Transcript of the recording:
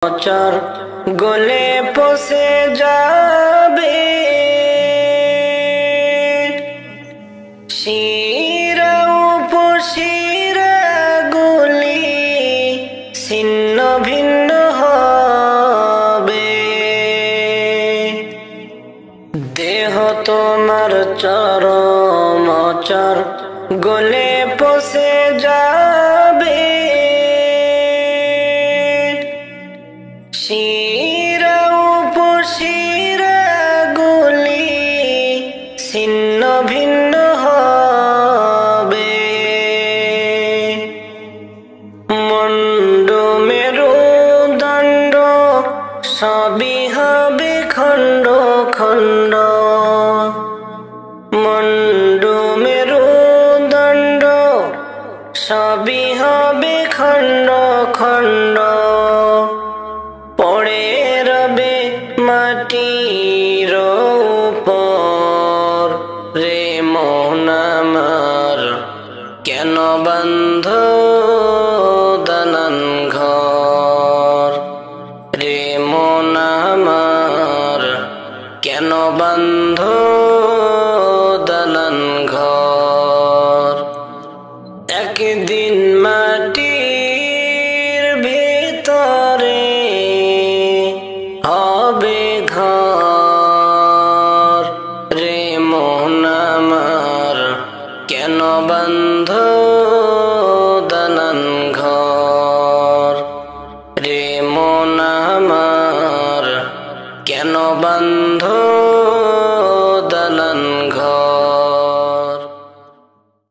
চর গলে পচে যাবে, শিরা উপশিরা গুলি ছিন্ন ভিন্ন হবে। দেহ তোমার চরম অচর গলে পচে যাবে, শিরা উপশিরা গুলি ছিন্ন ভিন্ন হবে। মুন্ড মেরুদণ্ড সবই হবে খণ্ড খণ্ড, মুন্ড মেরুদণ্ড সবই হবে খণ্ড খণ্ড। পড়ে রবে মাটির উপর, রে মন আমার কেন বান্ধ দালান